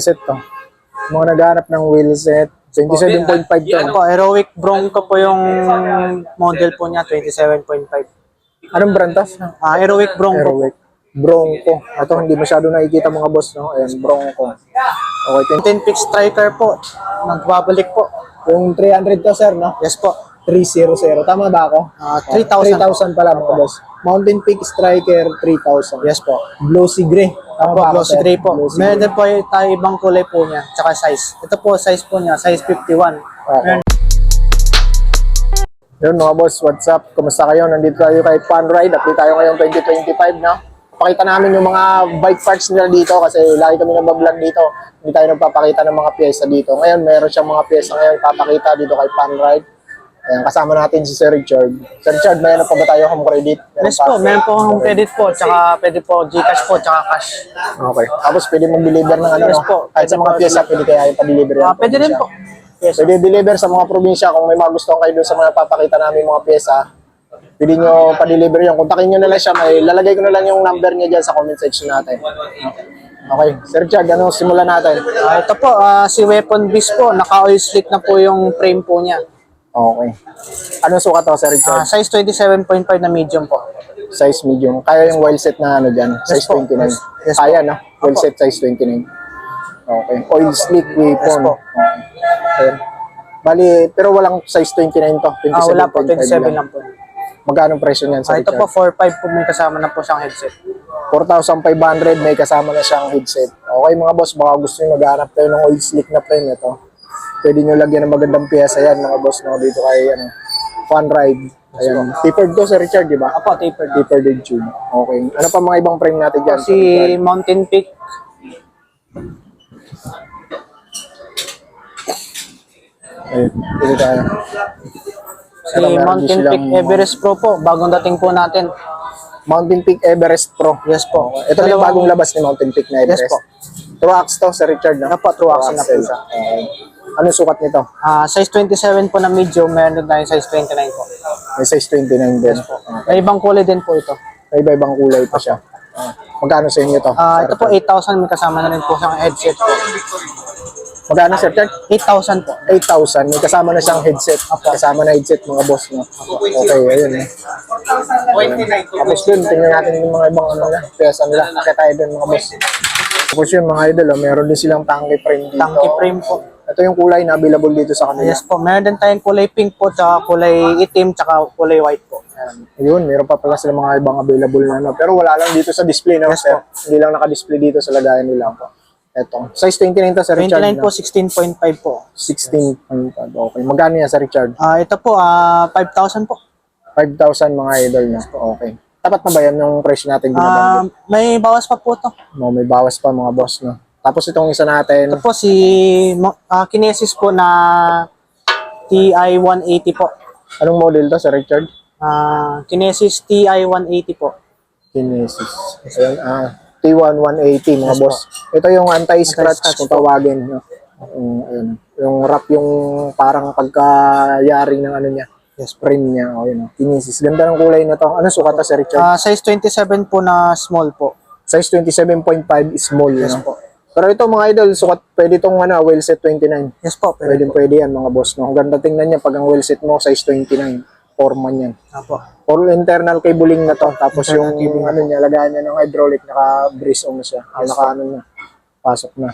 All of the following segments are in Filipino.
Set to. Mga naghanap ng wheelset. 27.5 to. Ano po, Heroic Bronco po yung model po niya, 27.5. Anong brand to? Heroic Bronco. Heroic. Bronco. Ito hindi masyado nakikita mga boss, no? Ayan, Bronco. Okay, 10 fix striker po. Nagbabalik po. yung 300 to, sir, no? Yes po. 300. Tama ba ako? 3,000. 3,000 pala mga boss. Mountain Peak Striker, 3,000. Yes po. Glossy gray. Tama ba ako, Glossy sir? gray po. Glossy Meron gray. din po tayo ibang kulay po niya, tsaka size. Ito po, size po niya, size 51. Okay. Yun mga boss, what's up? Kumusta kayo? Nandito tayo kay Fun Ride. Update tayo ngayong 2025 na. Pakita namin yung mga bike parts nila dito kasi lagi kami nag-vlog dito. Hindi tayo nagpapakita ng mga pyesa dito. Ngayon, meron siyang mga pyesa ngayon papakita dito kay Fun Ride. Ayan, kasama natin si Sir Richard. Sir Richard, may ano pa ba tayo home credit? Yes po, meron po home credit po, tsaka pwede po Gcash po, tsaka cash. Okay. Tapos pwede mag-deliver ng ano, Yes no? po. Kahit sa mga pyesa, pwede kaya yung pa-deliver yan. Pwede rin po. Yes. Pwede deliver sa mga probinsya kung may magustuhan kayo doon sa mga papakita namin mga pyesa. Pwede nyo pa-deliver yan. Kontakin nyo na lang siya. May lalagay ko na lang yung number niya dyan sa comment section natin. Okay. Sir Richard, ano simulan natin? Ito po, si Weapon Beast po, naka-oil slick na po yung frame po niya. Okay. Anong sukat to, Sir Richard? Size 27.5 na medium po. Size medium. Kaya yung well set na ano dyan? Size po. 29. Yes Kaya, no? Well set size 29. Okay. Oil slick weapon. Yes po. Okay. Bali, pero walang size 29 to. 27.5 Wala po, 27 lang po. Magkano presyo niyan, Sir Ito Richard? po, 4.5 po may kasama na po siyang headset. 4,500 may kasama na siyang headset. Okay mga boss, baka gusto nyo maghanap tayo ng oil slick na frame ito. Pwede nyo lagyan ng magandang piyesa yan mga boss no, dito kay Fun Ride. Ayan. Tapered to, Sir Richard, di ba? Apo, tapered. Tapered din tube. Okay. Ano pa mga ibang frame natin dyan? Si Mountain Peak. Ayun. Dito tayo. Si Mountain Peak Everest Pro po, bagong dating po natin. Mountain Peak Everest Pro. Yes po. Ito na yung bagong labas ni Mountain Peak na Everest. Yes po. True axe to, Sir Richard. No? Apo, true axe na po axle. siya. Okay. Anong sukat nito? Size 27 po na medium, meron din tayong size 29 po. May size 29 din. May ibang kulay din po ito. May iba-ibang kulay pa siya. Magkano sa inyo to? Ito po, 8,000, may kasama na rin po siyang headset po. Magkano, Sir Richard? 8,000 po. 8,000. May kasama na siyang headset. Kasama na headset mga boss. No? Okay, ayun eh. Tapos dun, tingnan natin yung mga ibang ano na, piyesa nila. Nakita tayo dun mga boss. Tapos yun mga idol, meron din silang tanke frame dito. Tanke frame po. Ito yung kulay na available dito sa kanila. Yes po, meron din tayong kulay pink po, tsaka kulay itim, tsaka kulay white po. Ayun, meron pa pala sila mga ibang available na ano. Pero wala lang dito sa display na. Yes Sir. Hindi lang naka-display dito sa lagayan nila po. Ito. Size 29 to, Sir Richard. 29 po, 16.5 po. 16. Okay. Magkano yan, Sir Richard? Ito po, 5,000 po. 5,000 mga idol na. Okay. Tapat na ba yan yung presyo natin ginabanggit? May bawas pa po to. No, may bawas pa mga boss, no? Tapos itong isa natin, Ito po si Kinesis po na TI-180 po. anong model to, Sir Richard? Kinesis TI-180 po. Kinesis. Ayan, T1180 mga Yes boss. Ito yung anti-scratch Anti-scratch kung tawagin. No? Ayun. Yung wrap yung parang pagkayari ng ano niya. Yes, frame niya. O, yun, Kinesis. Ganda ng kulay na to. Anong sukat to, Sir Richard? Size 27 po na small po. Size 27.5 small. Yes no? po. Pero ito mga idol, sukat, pwede itong well set 29. Yes po. Pwede yan mga boss. No? Ang ganda tingnan niya pag ang well set mo, size 29. Forman yan. Apo. Or internal cabling na to. Tapos yung ano niya, lagayan niya ng hydraulic, naka-breeze on na siya. Naka ano na, pasok na.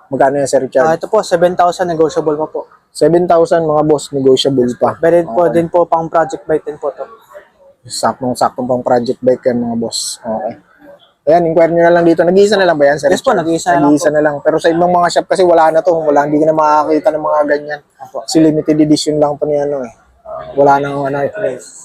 Magkano yan, Sir Richard? Ito po, 7,000 negotiable pa po. 7,000 mga boss, negotiable pa. Pwede po din po pang project bike din po to. Saktong pang project bike yan mga boss. Okay. Ayan, inquire nyo na lang dito. Nag-iisa na lang ba yan, Sir Yes po, Richard? nag-iisa na lang Nag-iisa na lang. Pero sa ibang mga shop kasi wala na to. Wala, hindi ka na makakita ng mga ganyan. Kasi limited edition lang to ni ano eh. Wala nang ano,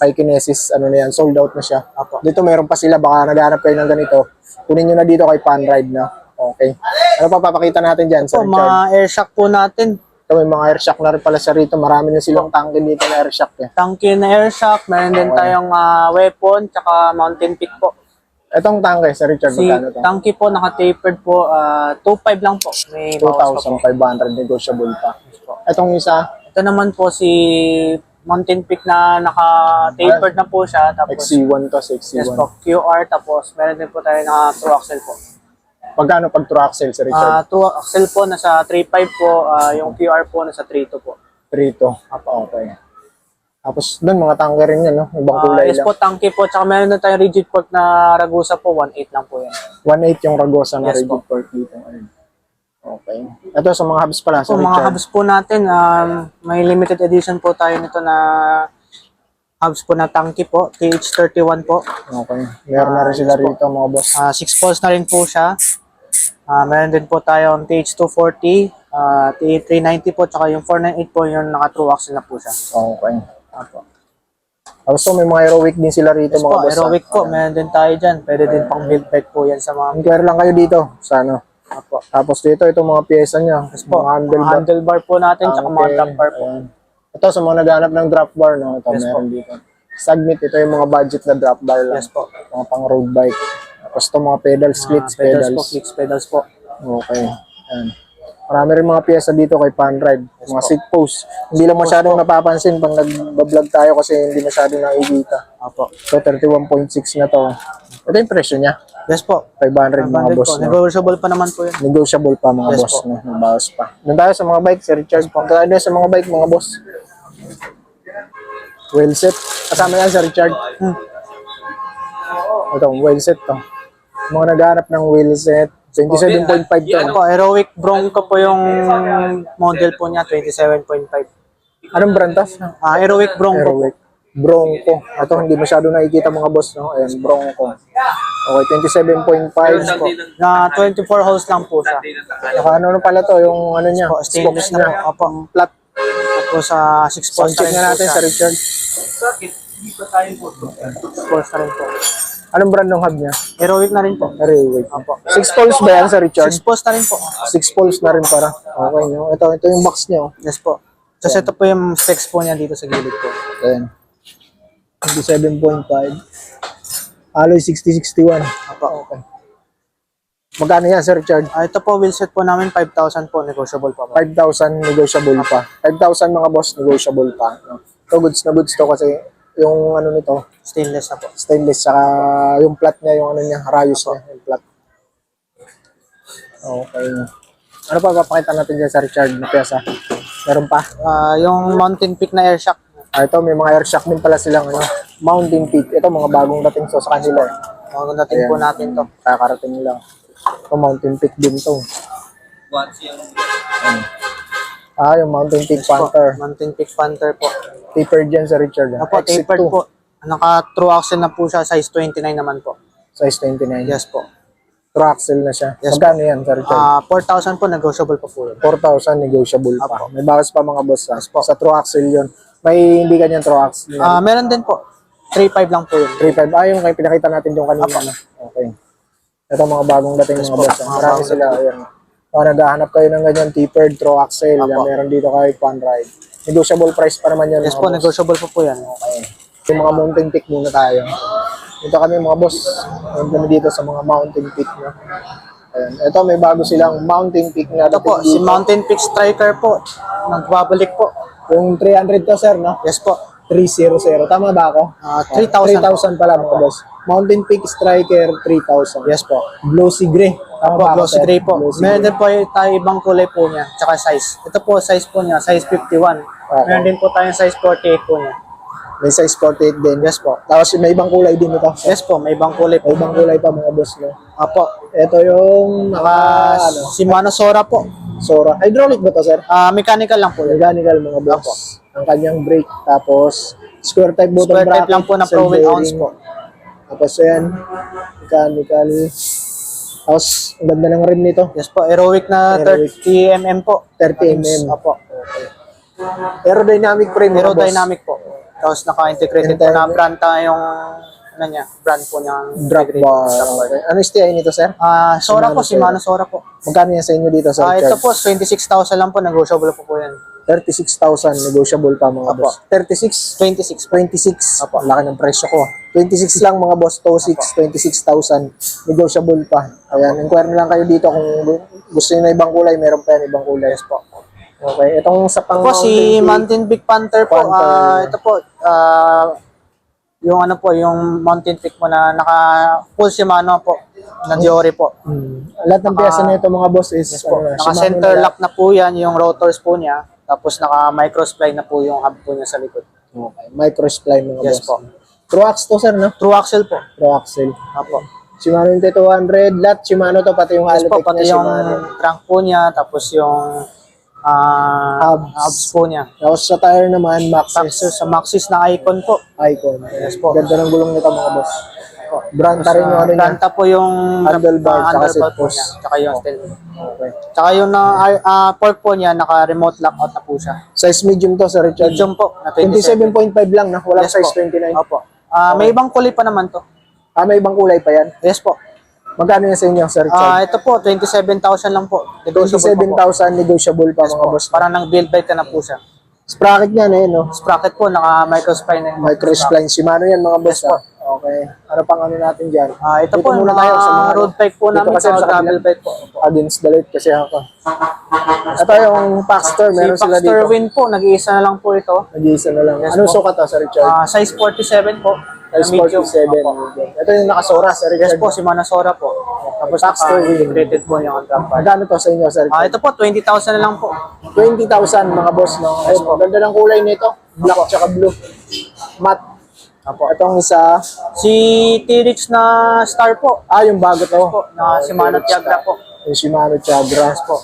kay Kinesis, ano na yan, sold out na siya. Dito meron pa sila, baka naghanap kayo ng ganito. Kunin nyo na dito kay Fun Ride na. Okay. Ano pa papakita natin dyan, Sir Po, Richard? mga air shock po natin. Ito, may mga air shock na rin pala sa rito. Marami na silang tangke dito na air shock eh. Tanke na air shock, meron din tayong weapon, tsaka Mountain Peak po. Itong tangke, Sir Richard, Si magkano to? tanke po, naka-tapered po, 2,500 lang po. May bawas pa po. 2,500 negotiable pa. Itong isa, Ito naman po si Mountain Peak na naka-tapered na po siya. Tapos, XC1 to, yes XC1. po, QR. Tapos, meron din po tayo na true axle po. Pagkano pag true axle, Sir Richard? 2 axle po, nasa 3.5 po. Yung QR po, nasa 3.2 po. 3 Okay. Tapos doon, mga tanker rin yan, no? Ibang kulay Yes lang. po, tangke po. Tsaka meron na tayong rigid fork na Ragusa po. 1.8 lang po yan. 1.8 yung Ragosa na Yes rigid po. fork dito. Ayun. Okay. Ito sa mga hubs pala, So, Sir mga Richard. hubs po natin, may limited edition po tayo nito na hubs po na tangke po. TH31 po. Okay. Meron na rin sila yes po. rito, mga boss. 6 poles na rin po siya. Meron din po tayong TH240, TH390 po, tsaka yung 498 po yung naka-true axle na po siya. Okay. Tapos so, may mga aerowick din sila rito, Yes mga po, boss. aerowick po, meron din tayo dyan. Pwede din pang build bike po yan sa mga... Inquire lang kayo dito sa ano. Apo. Tapos dito, itong mga pyesa niya. Yes po, Mga mga handlebar po natin, tsaka mga drop bar po. Ayan. Ito sa mga naghanap ng drop bar, no? Ito, Yes meron dito. Submit, ito yung mga budget na drop bar lang. Yes po. Mga pang road bike. Tapos ito mga pedals, splits, Pedals po, pedals. clicks pedals po. Okay. Ayan. Marami rin mga pyesa dito kay Panride. Mga seat post. Hindi lang masyadong napapansin pag nag-vlog tayo kasi hindi masyadong nakikita. Apo. So 31.6 na to. Ito yung presyo niya. Yes po. 500 mga 500 boss. po. No? Negotiable pa naman po yun. Negotiable pa mga Yes boss. po. No? Nabawas pa. Doon tayo sa mga bike, Sir Richard. Punta tayo sa mga bike, mga boss. Well set. Kasama yan, Sir Richard. Ito, well set to. Mga naghanap ng wheel set. 27.5 to. Ano po, Aerowick Bronco po yung model po niya, 27.5. Anong brand to? Aerowick Bronco po. Aerowick. Bronco. Ito, hindi masyado nakikita mga boss, no? Ayan, Bronco. Okay, 27.5 po. Na 24 holes lang po siya. Saka ano pala to, yung ano niya, Po, stainless spokes na niya. po. Apo. Flat. Tapos sa 6 poles Check na natin, Sir Richard. 6 poles na rin po. Anong brand ng hub niya? Aerowick na rin po. Aerowick. Apo. 6 poles ba yan, Sir Richard? 6 poles na rin po. 6 poles na rin para. Okay, no? Ito yung box niya, oh. Yes po. Tapos ito po yung specs po niya dito sa gilid po. Ayan. 27.5. Alloy 6061. Apo. Okay. Magkano yan, Sir Richard? Ito po, wheelset po namin 5,000 po, negotiable pa po. 5,000 negotiable pa. 5,000 mga boss, negotiable pa. No? Ito goods na goods to kasi yung ano nito, Stainless na po. stainless, saka yung plat niya, yung ano niya, rayos niya, yung plat. Okay. Ano pa papakita natin dyan sa Richard na pyesa? Meron pa? Yung Mountain Peak na air shock. Ito, may mga air shock din pala silang ano, Mountain Peak. Ito, mga bagong dating so sa kanila. Maganda din po natin to. Kakarating lang. Ito, Mountain Peak din to. Yung Mountain Peak Panther. Mountain Peak Panther po. Tapered dyan sa Richard. Apo, Exit tapered 2. po. Naka-true axle na po siya, size 29 naman po. Size 29. Yes po. True axle na siya. Yes, Magkano yan, Sir Richard? 4,000 po, negotiable pa po yun. 4,000 negotiable pa. Apo. May bawas pa mga boss. Yes po. Sa true axle yun. May hindi ganyan true axle. Meron din po. 3.5 lang po yun. 3.5. Yung kayo pinakita natin yung kanina. Apo. No? Okay. Ito mga bagong dating mga po. boss. Mga Marami bagong sila. Ayan. Naghahanap kayo ng ganyan tapered true axle. Apo. Meron dito kay Panride. Negotiable price pa naman yun. Yes mga po, boss. negotiable po yan. Okay. Yung mga mountain peak muna tayo. Dito kami mga boss. Ayun kami dito sa mga mountain peak. No? Ayan. Ito may bago silang mountain peak na Ito po, dating si dito. Mountain Peak Striker po. Nagbabalik po. Yung 300 to sir, no? Yes po. 300. Tama ba ako? 3,000. 3,000 pala mga boss. Mountain Peak Striker 3,000. Yes po. Glossy gray. Tama Opo, ba ako, glossy sir? gray po. Glossy Meron gray. din po tayo ibang kulay po niya, tsaka size. Ito po, size po niya, size 51. Okay. Meron din po tayong size 48 po niya. May size 48 din. Yes po. Tapos may ibang kulay din ito. Yes po, may ibang kulay May po. ibang kulay pa mga boss, no? Apo. Ito yung Shimano Sora po. Sora. Hydraulic ba to, sir? Mechanical lang po yun. Mechanical mga boss. Ang kanyang brake. Tapos square type bottom Square type bracket. lang po na cell Pro Wheel ounce bearing. po. Tapos yan. Mechanical. Tapos ang ganda ng rim nito. Yes po, Aerowick na Aerowick. 30mm po. 30mm. Apo. Aerodynamic frame mga boss. Aerodynamic po. Tapos naka-integrated po na brand tayong ano niya, brand po niya. Drop bar. Okay. Ano STI nito, sir? Sora po, Shimano Sora po. Magkano yan sa inyo dito, sir? Ito po, 26,000 lang po, negotiable po po yan. 36,000 negotiable pa mga Apo. boss. 36? 26 po. 26. Apo. Laki ng presyo ko. 26 lang mga boss. 26,000. Negotiable pa. Ayan. Inquire na lang kayo dito kung gusto niyo na ibang kulay. Meron pa yan ibang kulay. Yes po. Okay. Itong sa pang Ito po, si Peak, Mountain Big Panther po. Panther. Ito po, Yung ano po, yung Mountain Peak mo na naka full Shimano po, na Diori po. Lahat ng pyesa na ito mga boss is Po. ano, Naka Shimano center na lock na po yan, yung rotors po niya. Tapos naka microspline na po yung hub po niya sa likod. Okay. Microspline mga Yes boss. po. True axe to sir, no? True axle po. True axle. Apo. Shimano yung T200, lahat Shimano to, pati yung Yes po, Halotech pati niya yung Shimano. trunk po niya, tapos yung hubs po niya. Tapos sa tire naman, Tapos Maxxis sa Maxxis na icon po. Icon. Yes po. Ganda ng gulong nito mga boss. Branta rin yung ano niya. Branta po yung Handlebar, tsaka handlebar seat po post. niya. Tsaka yung steel. Okay. Tsaka yung fork po niya, naka-remote lockout na po siya. Size medium to sa Richard. Medium po, na 27. 27.5 lang na, walang Yes size po. 29. Opo. May ibang kulay pa naman to. May ibang kulay pa yan. Yes po. Magkano yan sa inyo, Sir Richard? Ito po, 27,000 lang po. Negotiable pa po. 27,000 negotiable pa mga boss. Parang nang build bike ka na po siya. Sprocket niyan eh, no? Sprocket po, naka-microspline na yun. Microspline Shimano yan mga boss. Yes po. Okay. Ano pang ano natin dyan? Ito Dito po, muna tayo sa mga road bike po dito namin kasi sa sa gravel kabila. bike po. Against the light kasi ako. Ito yung Paxter, meron Si sila Paxter dito. Win po, nag-iisa na lang po ito. Nag-iisa na lang. Yes Anong po. sukat to, Sir Richard? Size 47 po. Size Medium. 47. Opo. Ito yung nakasora, Sir Yes Richard. po, si Manasora po. Tapos Paxter Win. integrated po yung drop bar. Magkano to sa inyo, Sir Richard? Ito po, 20,000 na lang po. 20,000 mga boss, no? Ayun, ganda ng kulay nito. Black tsaka blue. Matte. Itong isa. Si T-Rix na Star po. Yung bago to. Po, na Shimano Tiagra po. Yung Shimano Tiagra. Po.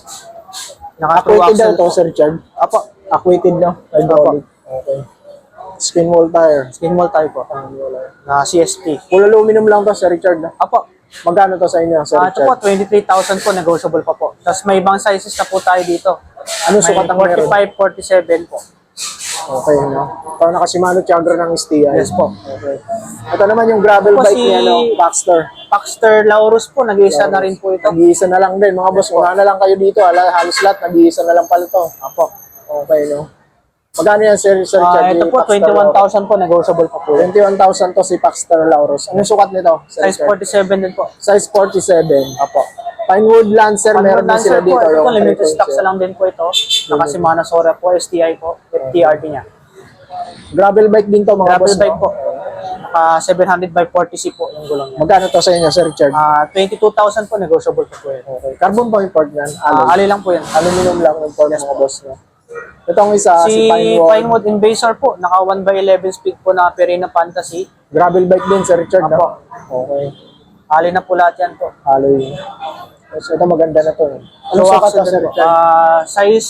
Naka-true Acquainted daw axle to, po. Sir Richard. Apo, Acquainted, no? Hydraulic. Okay. Spin wall tire. skin wall tayo po. Na CSP. Full aluminum lang to, Sir Richard. No? Apo, Magkano to sa inyo, Sir ito po, Richard? 23,000 po, negotiable pa po. Tapos may ibang sizes na po tayo dito. Anong sukat ang meron? 45, 47 po. Okay, no? Ito naka-Shimano Tiagra ng STI. Yes po. Okay. Ito naman yung gravel Ito po bike si- niya, no? Paxter. Paxter Laurus po, nag-iisa na rin po ito. Nag-iisa na lang din, mga boss. Wala na lang kayo dito. Halos lahat, nag-iisa na lang pala to. Apo. Okay, no? Magkano yan, Sir Richard? Ito Yung po, Paxter 21,000 po, negotiable pa po. 21,000 to si Paxter Laurus. Anong sukat nito? Sir Size Richard? 47 din po. Size 47. Apo. Pinewood Lancer, meron din Lancer sila po, dito. ito po, yung limited 3.0. stocks na lang din po ito. Naka si Manasora po, STI po, TRT niya. Gravel bike din to, mga Gravel boss. bike po. Naka 700 by 40C po yung gulong niya. Magkano to sa inyo, Sir Richard? 22,000 po, negotiable po po yun. Okay. Carbon pa import yan. Ali lang po yan. Aluminum lang import, mga boss. No? Itong isa, si Si Pinewood. Pinewood Invasor po, naka 1/11 speed po na Perina Fantasy. Gravel bike din, Sir Richard. Apo. No? Okay. Ali na po lahat yan po. Haloy. Tapos ito maganda na to. Anong True sukat axle to, Sir din po. Richard? Size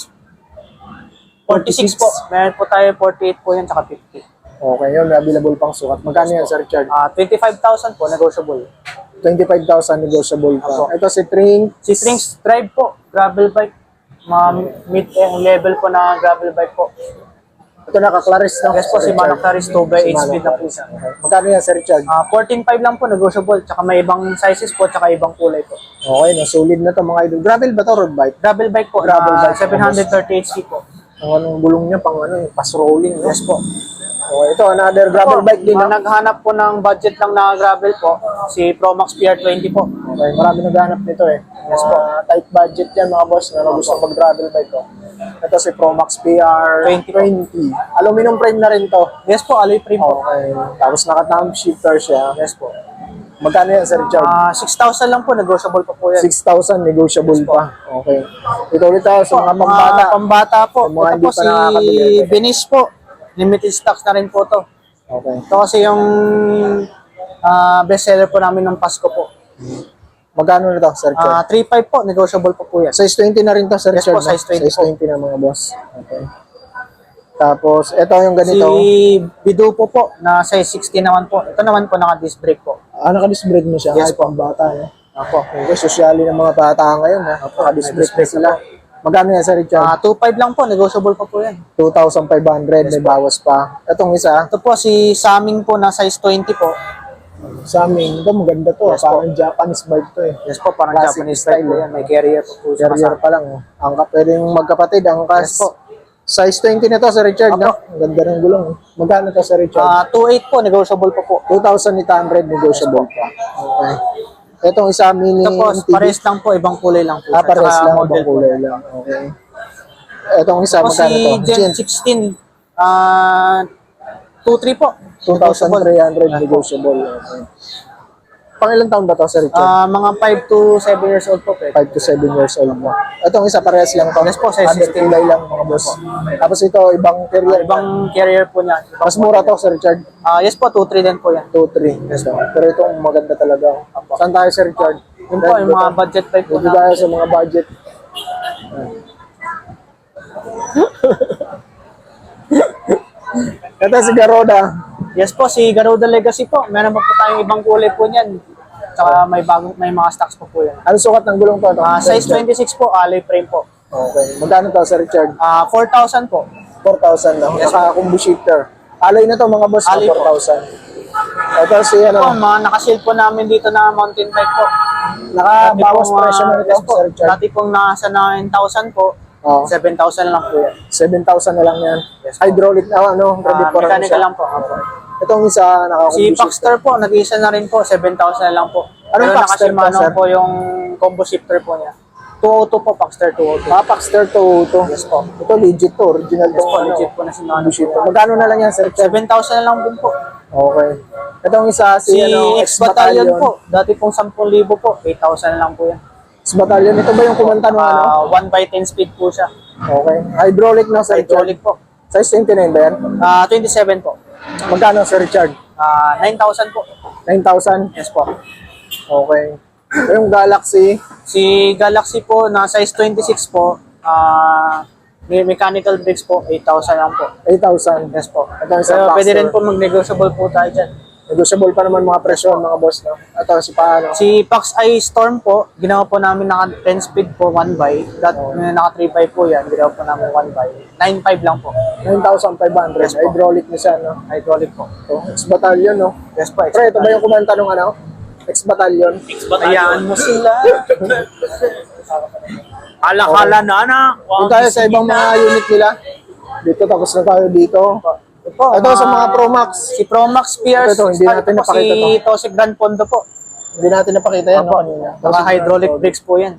46 po. Meron po tayo 48 po yan, tsaka 50. Okay, yun. Available pang sukat. Magkano yan, Sir Richard? 25,000 po, negotiable. 25,000 negotiable pa. Apo. Ito si Tring. Si Strings Drive po, gravel bike. Mga mid-level po na gravel bike po. Ito naka-Claris, no? Yes po, Sir si Richard? Manok Taris 2x8 Si Manok speed na po Taris. siya. Okay. Magkano yan, Sir Richard? 14.5 lang po, negotiable. Tsaka may ibang sizes po, tsaka ibang kulay po. Okay, no, solid na to mga idol. Gravel ba to, road bike? Gravel bike po, Gravel bike. 738C po. Ang anong gulong niya, pang ano, pass rolling, no? Yes po. Okay, ito, another gravel Po, bike din, no? naghanap po ng budget lang na gravel po, si Promax PR20 po. Okay, marami naghahanap nito eh. Yes po. Tight budget yan mga boss na gusto mag-gravel bike ko. Ito si Promax PR20. Aluminum frame na rin to. Yes po, alloy frame po. Okay. Tapos naka-thumb shifter siya. Yes po. Magkano yan, Sir Richard? 6,000 lang po, negotiable pa po yan. 6,000 negotiable pa. Okay. Ito ulit tayo sa mga Mga pambata. pambata po. Sa mga Ito hindi po pa si nakakabili. Benis po. Limited stocks na rin po to. Okay. Ito kasi yung bestseller po namin ng Pasko po. Magkano nito, Sir Richard? 3.5 po, negotiable po po yan. Size 20 na rin to, Sir Yes Richard. po, size 20 Size 20 na mga boss. Okay. Tapos, ito yung ganito. Si Bidupo po, na size 60 naman po. Ito naman po, naka-disc brake po. Naka-disc brake mo siya. Yes Kahit po. pambata. Eh. Opo. Okay, sosyali ng mga bata ngayon. Naka-disc brake na sila. Magkano yan, Sir Richard? 2.5 lang po, negotiable pa po yan. 2,500, may bawas pa. Itong isa, Ito po, si Saming po, na size 20 po. sa amin, ito maganda to. Yes po. Parang Japanese bike to eh. Yes po, parang Classic Japanese style, style po eh. yan. May carrier po po siya Carrier kasama. pa lang. Oh. Pwedeng magkapatid. Ang Yes po. size 20 na to, Sir Richard. No? Ang ganda ng gulong. Oh. Magkano to, Sir Richard? 2.8 po, negotiable pa po. 2,800 negotiable pa. Okay. Itong isa mini Ito po, MTB. pares lang po, ibang kulay lang po. siya. Pares Tsaka lang, model ibang po. kulay lang. Okay. Itong isa, Ito po magkano si to? Gen 16. 2.3 po. 2,300 negotiable. Okay. Pang ilang taon ba to, Sir Richard? Mga 5 to 7 years old po. 5 to 7 years old mo. Itong isa parehas lang to. Yes po, size Under 16. kilay lang mga boss. Tapos ito, ibang carrier. Ibang carrier po niya. Mas mura to, Sir Richard. Yes po, 2.3 din po yan. 2-3. Yes, pero itong maganda talaga. Saan tayo, Sir Richard? Yun po, yung mga budget bike po Dito na. tayo sa mga budget. Ito si Garuda. Yes po, si Garuda Legacy po. Meron pa po tayong ibang kulay po niyan. Tsaka may mga stocks po yan. Ano sukat ng gulong to? Size 26 po, alloy frame po. Okay. Magkano to, Sir Richard? 4,000 po. 4,000 lang. Yes, Naka-combo shifter. Alloy na to mga boss, Alloy po. 4,000. Ito si Po, ano, mga nakasil po namin dito na mountain bike po. nakabawas Dati pong, presyo na ito, yes po, Sir Richard. dati pong nasa 9,000 po. Oh, 7,000 lang po yan. 7,000 na lang yan. Yes, po. Hydraulic na ano, ready for Mechanical lang po. Opo. Itong isa, Si naka-combo shifter. Paxter po, nag-iisa na rin po, 7,000 na lang po. Anong Pero Paxter to, naka-Shimano sir? po yung combo shifter po niya. 202 po, Paxter 202. Paxter to ito. Yes po. Ito legit to, original Yes to. po, legit po na Shimano. Combo shifter. Magkano na lang yan, Sir Richard? 7,000 na lang din po. Okay. Itong isa, si, Si ano, X-Battalion po, dati pong 10,000 po, 8,000 na lang po yan. X-Battalion. Ito ba yung kumanta ng ano? 1/10 speed po siya. Okay. Hydraulic na, Sir Richard. Hydraulic po. Size 29 ba yan? 27 po. Magkano, Sir Richard? 9,000 po. 9,000? Yes po. Okay. Ito yung Galaxy. Si Galaxy po, na size 26 po, may mechanical brakes po, 8,000 lang po. 8,000. Yes po. Ito yung isang Pero pwede Paxter. rin po mag-negotiable po tayo dyan. Negotiable pa naman mga presyo, mga boss. No? Ito si paano? Si Pax I Storm po, ginawa po namin naka 10 speed po, 1x. Naka 3x po yan, ginawa po namin 1x. 9.5 lang po. 9,500. Yes, po. Hydraulic na siya, no? Hydraulic po. Ito, X-Battalion, no? Yes po. Pre, ito ba yung kumanta ng ano? X-Battalion? Hayaan mo sila. Kala na. Dito tayo sa ibang mga unit nila. Dito, tapos na tayo dito. Ito sa mga Pro Max. Si Pro Max Pierce. Ito, hindi natin po, napakita si Tosik Grand Pondo po. Hindi natin napakita yan, no? Opo. Kanina. Mga hydraulic brakes po yan.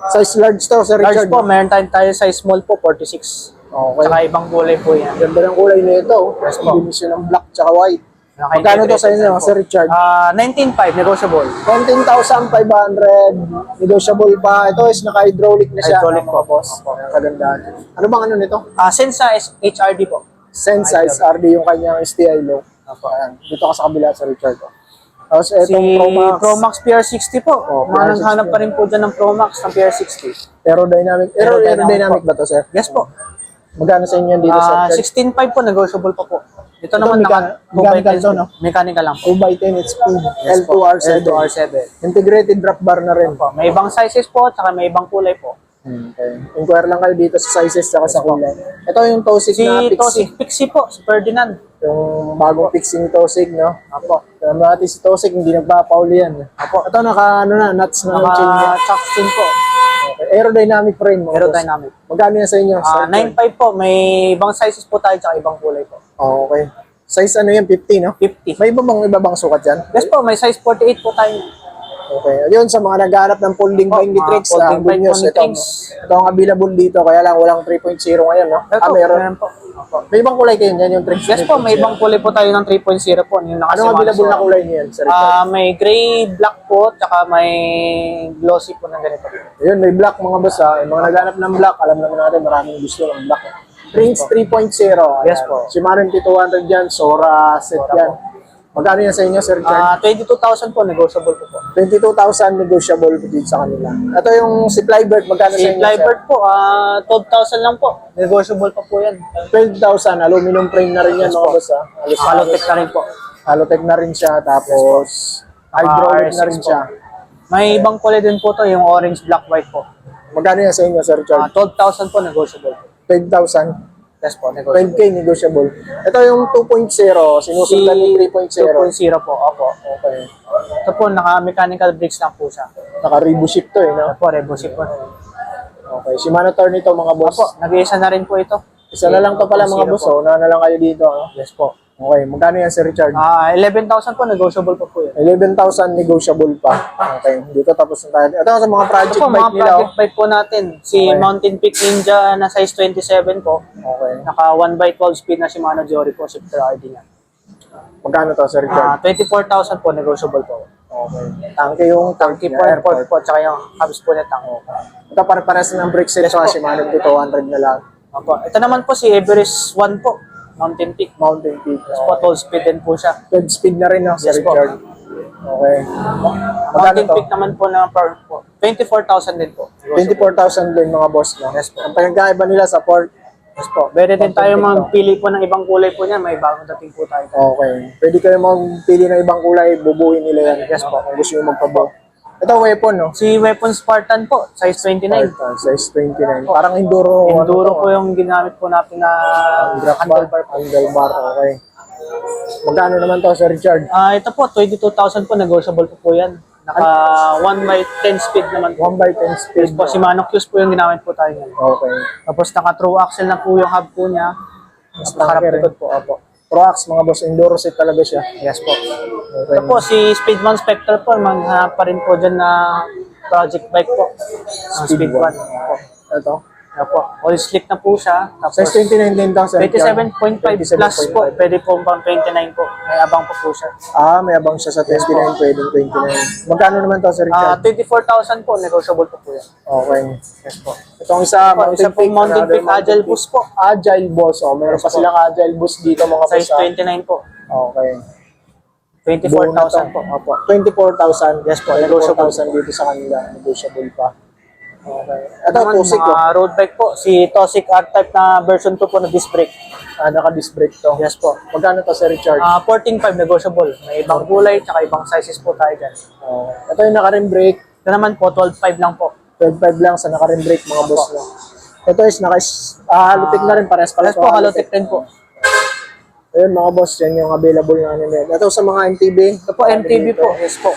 Size large to, Sir Large Richard. po, meron tayo size small po, 46. Okay. Tsaka ibang kulay po yan. Ganda ng kulay nito. Yes, po. Combination ng black tsaka white. Magkano to sa inyo, po. Sir Richard? 19.5, negotiable. 19,500. Negotiable pa. Ito is naka-hydraulic na siya. Hydraulic mga po. boss. Kagandaan. Ano bang ano nito? Sensa HRD po. Sensize RD yung kanyang STI low. Ayan. Dito ka sa kabila, Sir Richard. Tapos itong Si Pro Max. PR60 po. Oh, Mga PR60. naghanap pa rin po dyan ng Pro Max ng PR60. Aerodynamic. Aerodynamic ba to, Sir? Yes po. Magkano sa inyo dito, Sir Richard? 16.5 po, negotiable pa po. Ito Ito, naman mechanical to, no? Mechanical lang po. 2x10 speed. Yes po. L2R7. L2R7. Integrated drop bar na rin. May ibang sizes po, tsaka may ibang kulay po. Okay. Inquire lang kayo dito sa sizes at sa kulay. Ito yung Tosig Si na Tosik Pixie. Pixie po, si Ferdinand. Yung bagong Pixie ni Tosig, no? Apo. Alam natin si Tosig, hindi nagpapauli yan. Apo. Ito naka, ano na, nuts na yung chain niya. Naka-chuck chin po. Okay. Aerodynamic frame. mga boss. Aerodynamic. Magkano yan sa inyo? Sir Richard? 9.5 po, may ibang sizes po tayo, tsaka ibang kulay po. Okay. Size ano yan? 50, no? 50. May ibang sukat yan? Yes po, may size 48 po tayo. Okay. Ayun, sa mga naghahanap ng folding Oh, binding mga tricks, folding good bind news. binding Ito, tricks. ito ang available dito, kaya lang walang 3.0 ngayon, no? Ito, Meron. po. May ibang kulay kayo yan, yung tricks. Yes po, may ibang kulay po tayo ng 3.0 po. Yung Anong available na kulay niyo yan, Sir Richard? May gray, black po, tsaka may glossy po ng ganito. Ayun, may black mga boss ha. Yung mga naghanap ng black, alam naman natin, maraming gusto ng black. Rings 3.0. Yes po. Shimano MT200 yan, Sora set yan. Magkano yan sa inyo, Sir Richard? 22,000 po, negotiable po po. 22,000 negotiable dito sa kanila. Ito yung si Flybird, magkano sa Si inyo, Flybird po, 12,000 lang po. Negotiable pa po yan. Sir? 12,000, aluminum frame na rin yan mga boss ha. Halotech na rin po. Halotech na rin siya, tapos hydraulic na rin R6 po. siya. May ibang kulay din po to, yung orange, black, white po. Magkano yan sa inyo, Sir Richard? 12,000 po, negotiable po. 12,000. Yes po, negotiable. 20K negotiable. Ito yung 2.0, sinusundan yung 3.0. 2.0 po, opo. Okay. Ito po, naka-mechanical brakes lang po siya. Naka-Rebu ship to eh, no? Ito po, Rebusip po. Okay. Shimano Tornito mga boss. Opo, nag-iisa na rin po ito. Isa na lang to pala mga 2.0 boss. po. Oh. Una na lang kayo dito. No? Yes po. Okay. Magkano yan, Sir Richard? 11,000 po, negotiable pa po yan. 11,000 negotiable pa. Okay. Dito tapos na tayo. Ito sa mga Ito project po, bike mga nila. project bike po natin. Si Okay. Mountain Peak Ninja na size 27 po. Okay. Naka 1x12 speed na Shimano Jory po, shifter RD niya. Magkano to, Sir Richard? 24,000 po, negotiable po. Okay. Tangke yung Tangki po, airport po, tsaka yung hubs po na tango. Ito para-pares ng brake set Yes so po. Shimano 200 na lang. Opo. Ito naman po si Everest 1 po, Mountain Peak. Mountain Peak. Yes po, 12 speed din po siya. 12 speed na rin, no, Sir Yes po. Richard? Okay. Magkano Mountain to? Peak naman po na power po. 24,000 din po. 24,000 din mga boss, no? Yes po. Ang pinagkaiba nila sa port. Yes po. Pwede din Mountain tayo Peak to. magpili po ng ibang kulay po niya. May bagong dating po tayo. Okay. Pwede kayo magpili ng ibang kulay, bubuhin nila yan. Yes po. Kung gusto nyo magpabo. Ito, weapon, no? Si Weapon Spartan po, size 29. Size 29. Parang enduro. Enduro po yung ginamit po natin na handlebar po. Handlebar, okay. Magkano naman to, Sir Richard? Ito po, 22,000 po, negotiable po po yan. Naka 1x10 speed naman po. 1x10 speed. Yes po, Shimano Q's po yung ginamit po tayo yan. Okay. Tapos naka true axle na po yung hub po niya. Tapos harap likod po, opo. Proax, mga boss, enduro set talaga siya. Yes po. Okay. Ito po, si Speedman Spectre po, maghanap pa rin po dyan na project bike po. Ang Speedman. Opo. Ito. Opo. All slick na po siya. Tapos Size 29 din to, Sir Richard. 27.5 plus po. Pwede po pang 29 po. May abang po siya. May abang siya sa 29, pwedeng 29. Magkano naman to, Sir Richard? 24,000 po, negotiable po po yan. Okay. Yes po. Itong isa, Isa po Mountain another Peak Agile Peak. Boost po. Agile Boss. Meron Yes pa po. silang Agile Boost dito, mga boss. Size 29 po. Okay. 24,000 po. Opo. 24,000. Yes po, 24,000 dito sa kanila. Negotiable pa. Okay. Ito, Naman, Tusik. mga road bike po. Si Tosik R-Type na version 2 po na disc brake. Naka-disc brake to. Yes po. Magkano to, Sir Richard? 14.5 negotiable. May ibang kulay, tsaka ibang sizes po tayo dyan. Ito yung naka-rim brake. Ito naman po, 12.5 lang po. 12.5 lang sa naka-rim brake, mga boss. No? Ito is halutik na rin. Parehas pala. Palas po, halotek din po. Ayun, mga boss, yan yung available na ano yan. Ito sa mga MTB. Ito po, MTB po. Yes po.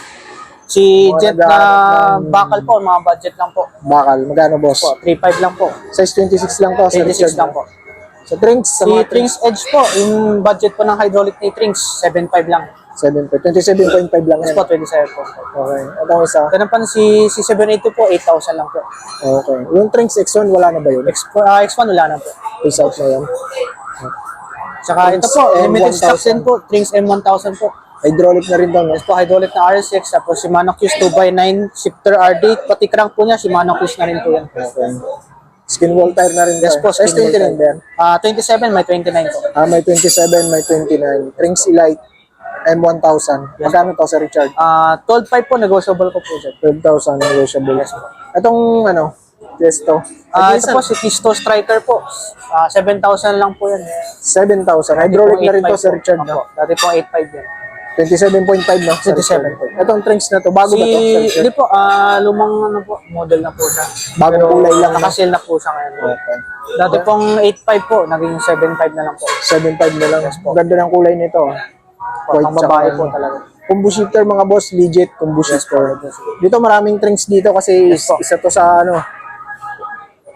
Si Mga Jet na naghahanap ng- bakal po, mga budget lang po. Bakal. Magkano, boss? Po, 3.5 lang po. Size 26 lang to. Sir 26 Richard, lang no? po. Sa Trinks, sa Si mga Trings Edge po, yung budget po ng hydraulic ni Trings, 7.5 lang. 27.5 lang Yes yan. po, 27 po. Okay. Ito ang isa. Ito naman si 782 po, 8,000 lang po. Okay. Yung Trinks X1, wala na ba yun? X1 wala na po. Face out na yan. Tsaka ito Trings po, limited M1000. stocks din po, Trings M1000 po. Hydraulic na rin to, no? Yes po, hydraulic na RS6, tapos Shimano Q's 2x9, shifter RD, pati crank po niya, Shimano Q's na rin po yan. Okay. Skin wall tire na rin to. Yes po, Size skin wall 29 ba yan? 27, may 29 po. May 27, may 29. Trinks Elite M1000. Magkano to, Sir Richard? 12.5 po, negotiable ko po dyan. 12,000 negotiable. Itong ano, Testo. Ito po si Kisto Striker po, 7,000 lang po yan. 7,000. Hydraulic na rin to, Sir Richard. No? Dati po 8.5 yan. 27.5 no? Sir Richard. 27.5. Itong Trinks na to, bago ba to, Sir Richard? Hindi po, lumang ano po, model na po siya. Bagong kulay lang, no? Nakasil na po siya ngayon. Okay. Dati pong 8.5 po, naging 7.5 na lang po. 7.5 na lang. Ganda ng kulay nito. White Pang babae tsaka po ano. talaga. Combo shifter mga boss, legit combo shifter. Dito maraming Trinks dito kasi Yes, po. isa to sa ano,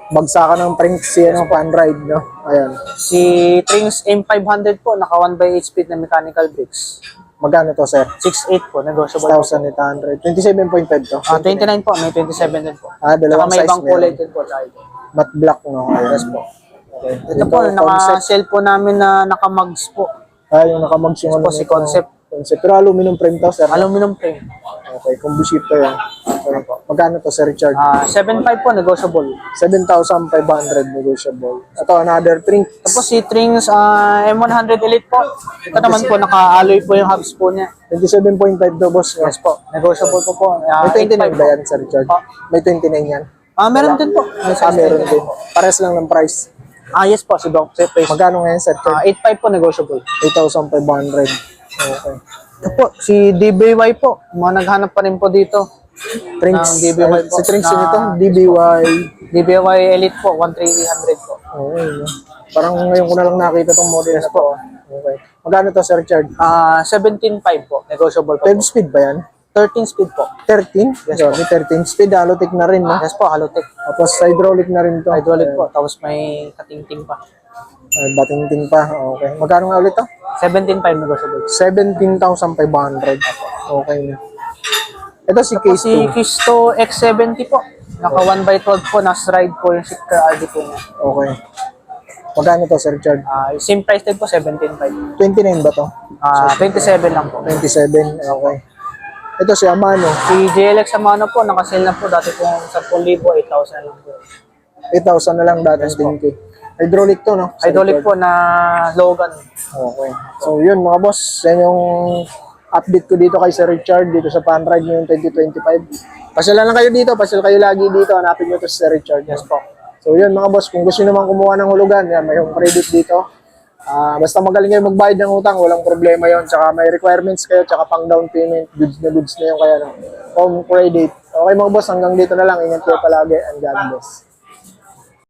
bagsakan ng Trinks si ano, fan ride, no? Ayan. Si Trings M500 po, naka 1/8 speed na mechanical brakes. Magkano to, sir? 6.8 po, negotiable po. 6,800. 27.5 to. 29 po, may 27 din po. Saka Dalawang may size ibang meron. kulay din po tayo. Matte black, no? Ayan. Yes po. Okay. Ito po, naka-sell po namin na naka-mugs po. Yung nakamags yung po, si Concept. Concept. Pero aluminum frame to, sir. Aluminum frame. Okay, combo shifter yan. Okay. Magkano to, Sir Richard? 7.5 po, negotiable. 7,500 negotiable. Ito, another Trinks. Tapos si Trings M100 Elite po. Ito naman po, naka-alloy po yung hubs po niya. 27.5 to, boss. No? Yes po, negotiable po po. May 29 8.5 ba yan, Sir Richard? Ah. May 29 yan? Meron din po. May size Meron 29 din. po. Pares lang ng price. Yes po, si Doc. Magkano ngayon, Sir Richard? 8.5 po, negotiable. 8,500. Okay. Ito po, si DBY po. Mga naghanap pa rin po dito. Trinks. DBY po. Si Trinks Na- nito, DBY. DBY Elite po, 1,300 po. Okay. No? Parang ngayon ko na lang nakita tong model na to. Okay. Magkano to, Sir Richard? 17.5 po, negotiable po. 12 speed ba yan? 13 speed po. 13? Yes, May 13 speed. Halotic na rin, no? Yes po, Halotech. Tapos hydraulic na rin to. Hydraulic po, tapos may katingting pa. Batingting pa. Okay. Magkano nga ulit to? 17.5 negotiable. 17,500. Okay na. Ito si Tapos Case si Kisto X70 po. Naka 1x12 po, na ride po yung shifter RD po niya. Okay. Magkano to, Sir Richard? Same price din po, 17.5. 29 ba to? 27 lang po. 27, okay. Ito si Amano, Si JLX Amano po, nakasale na po. Dati pong 10,000, 8,000 lang po. 8,000 na lang dating 10K. Hydraulic to, no? Sir Hydraulic Richard? po na Logan. Okay. So yun mga boss, yan yung update ko dito kay Sir Richard dito sa Panride ngayong 2025. Pasyal lang kayo dito, pasyal kayo lagi dito, hanapin nyo to si Sir Richard. Yes po. So yun mga boss, kung gusto nyo naman kumuha ng hulugan, yan, may home credit dito. Basta magaling kayo magbayad ng utang, walang problema yon. Tsaka may requirements kayo, tsaka pang down payment, goods na yun kaya no. Home credit. Okay mga boss, hanggang dito na lang. Ingat kayo palagi and God bless.